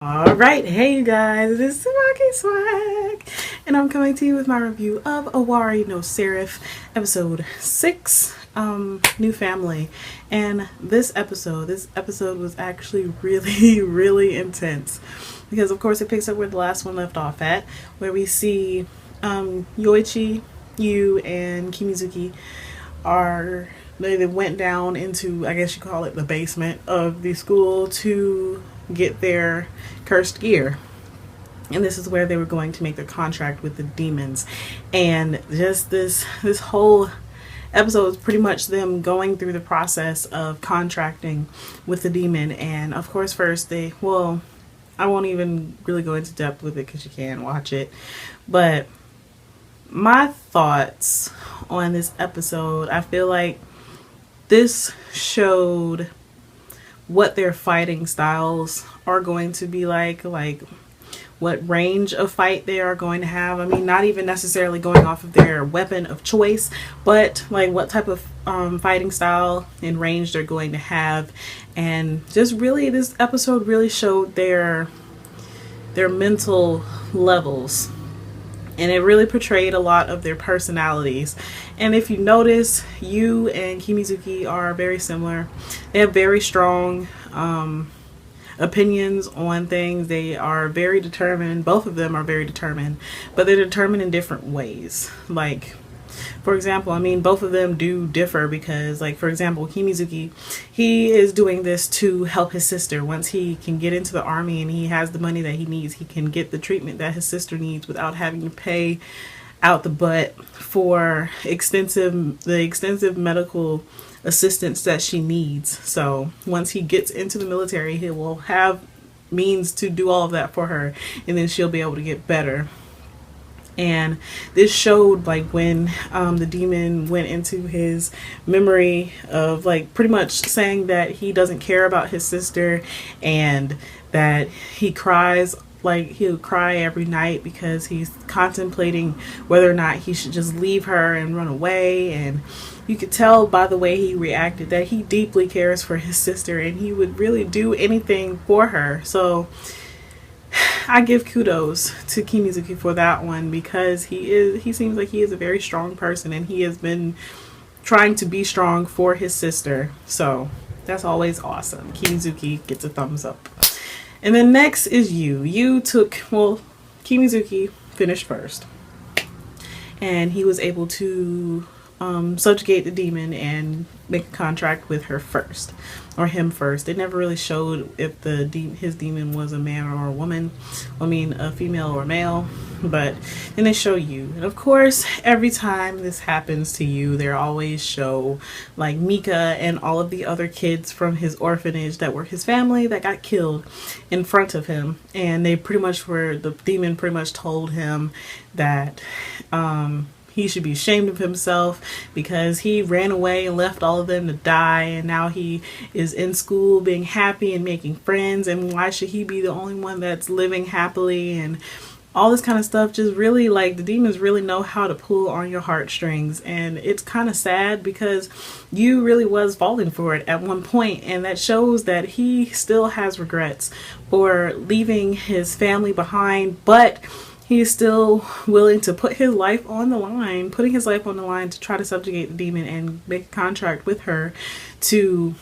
Alright, hey you guys, this is TsubakiSwagg, and I'm coming to you with my review of Owari no Seraph, episode 6, New Family. And this episode was actually really, really intense. Because of course it picks up where the last one left off at, where we see Yoichi, Yu, and Mizuki they went down into, I guess you call it, the basement of the school to get their cursed gear. And this is where they were going to make their contract with the demons. And just this whole episode is pretty much them going through the process of contracting with the demon. And of course first I won't even really go into depth with it because you can watch it. But my thoughts on this episode, I feel like this showed what their fighting styles are going to be like what range of fight they are going to have. I mean, not even necessarily going off of their weapon of choice, but like what type of fighting style and range they're going to have. And just really, this episode really showed their mental levels. And it really portrayed a lot of their personalities. And if you notice, Yu and Mizuki are very similar. They have very strong opinions on things. They are very determined. Both of them are very determined. But they're determined in different ways. Like, for example, I mean, both of them do differ because, like, for example, Mizuki, he is doing this to help his sister. Once he can get into the army and he has the money that he needs, he can get the treatment that his sister needs without having to pay out the butt for the extensive medical assistance that she needs. So once he gets into the military, he will have means to do all of that for her, and then she'll be able to get better. And this showed, like, when the demon went into his memory of, like, pretty much saying that he doesn't care about his sister and that he cries, like, he'll cry every night because he's contemplating whether or not he should just leave her and run away. And you could tell by the way he reacted that he deeply cares for his sister and he would really do anything for her. So I give kudos to Mizuki for that one, because he seems like he is a very strong person and he has been trying to be strong for his sister. So that's always awesome. Mizuki gets a thumbs up. And then next is Yu. Mizuki finished first. And he was able to subjugate the demon and make a contract with her first, or him first. They never really showed if his demon was a man or a woman. I mean, a female or a male. But then they show Yu. And of course, every time this happens to Yu, they always show like Mika and all of the other kids from his orphanage that were his family that got killed in front of him. And the demon pretty much told him that he should be ashamed of himself because he ran away and left all of them to die, and now he is in school being happy and making friends, and why should he be the only one that's living happily, and all this kind of stuff. Just really, like, the demons really know how to pull on your heartstrings. And it's kind of sad because Yu really was falling for it at one point, and that shows that he still has regrets for leaving his family behind, but he's still willing to putting his life on the line to try to subjugate the demon and make a contract with her to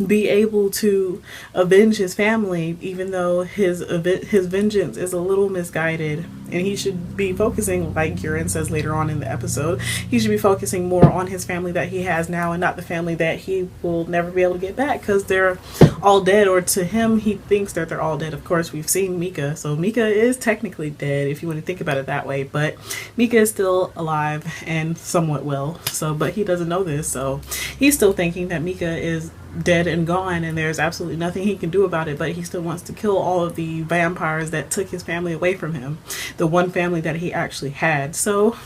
be able to avenge his family, even though his vengeance is a little misguided. And he should be focusing, like Guren says later on in the episode, he should be focusing more on his family that he has now and not the family that he will never be able to get back because they're all dead, or to him, he thinks that they're all dead. Of course, we've seen Mika, so Mika is technically dead if you want to think about it that way, but Mika is still alive and somewhat well, but he doesn't know this, so he's still thinking that Mika is dead and gone and there's absolutely nothing he can do about it, but he still wants to kill all of the vampires that took his family away from him, the one family that he actually had. So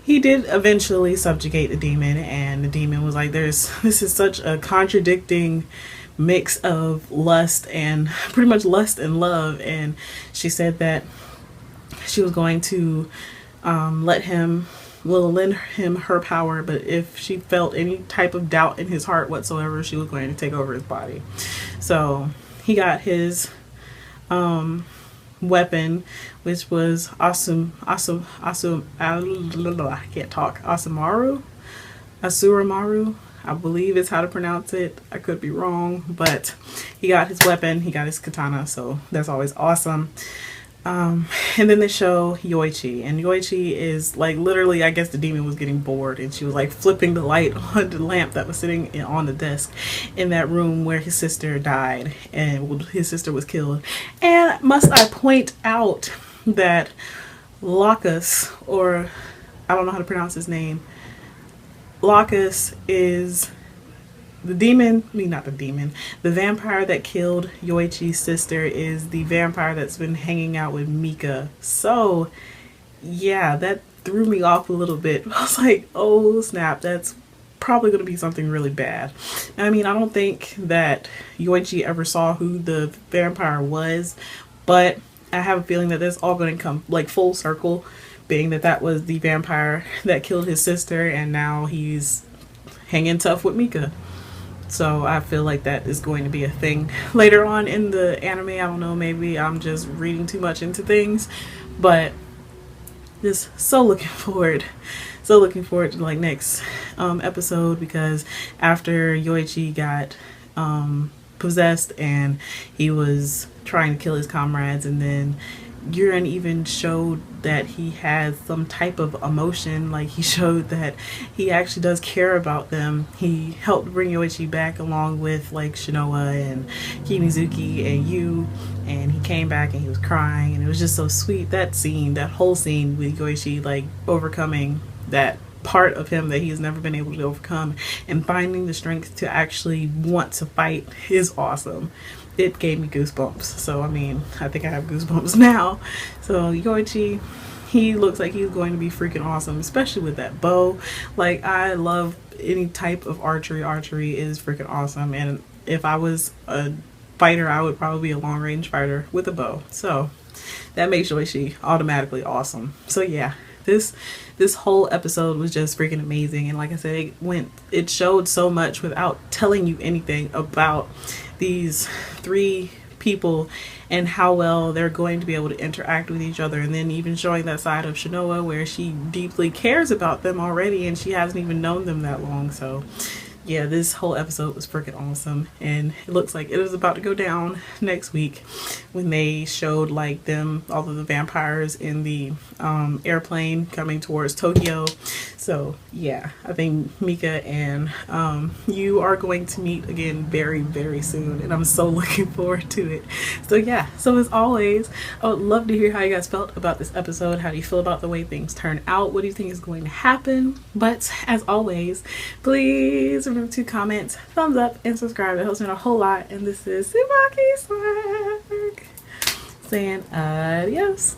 he did eventually subjugate the demon, and the demon was like, this is such a contradicting mix of lust and pretty much lust and love. And she said that she was going to lend him her power, but if she felt any type of doubt in his heart whatsoever, she was going to take over his body. So he got his weapon, which was I can't talk. Asuramaru, I believe is how to pronounce it. I could be wrong, but he got his weapon, he got his katana, so that's always awesome. And then they show Yoichi, and Yoichi is like literally, I guess the demon was getting bored, and she was like flipping the light on the lamp that was sitting on the desk in that room where his sister died and his sister was killed. And must I point out that Lacus, or I don't know how to pronounce his name, Lacus is the demon, not the demon, the vampire that killed Yoichi's sister is the vampire that's been hanging out with Mika. So, yeah, that threw me off a little bit. I was like, oh snap, that's probably going to be something really bad. I mean, I don't think that Yoichi ever saw who the vampire was, but I have a feeling that that's all going to come like full circle, being that that was the vampire that killed his sister, and now he's hanging tough with Mika. So I feel like that is going to be a thing later on in the anime. I don't know, maybe I'm just reading too much into things, but just so looking forward to like next episode, because after Yoichi got possessed and he was trying to kill his comrades, and then Yuren even showed that he has some type of emotion. Like, he showed that he actually does care about them. He helped bring Yoichi back along with like Shinoa and Mizuki and Yu, and he came back and he was crying, and it was just so sweet. That scene, that whole scene with Yoichi like overcoming that part of him that he's never been able to overcome and finding the strength to actually want to fight is awesome. It gave me goosebumps. So, I mean, I think I have goosebumps now. So, Yoichi, he looks like he's going to be freaking awesome, especially with that bow. Like, I love any type of archery. Archery is freaking awesome. And if I was a fighter, I would probably be a long range fighter with a bow. So, that makes Yoichi automatically awesome. So, yeah. This whole episode was just freaking amazing, and like I said, it showed so much without telling you anything about these three people and how well they're going to be able to interact with each other, and then even showing that side of Shinoa where she deeply cares about them already and she hasn't even known them that long. So yeah, this whole episode was freaking awesome, and it looks like it is about to go down next week when they showed like them, all of the vampires in the airplane coming towards Tokyo. So yeah, I think Mika and you are going to meet again very, very soon, and I'm so looking forward to it. So yeah, so as always, I would love to hear how you guys felt about this episode. How do you feel about the way things turn out? What do you think is going to happen? But as always, please remember to comment, thumbs up, and subscribe. It helps me a whole lot. And this is TsubakiSwagg saying adios.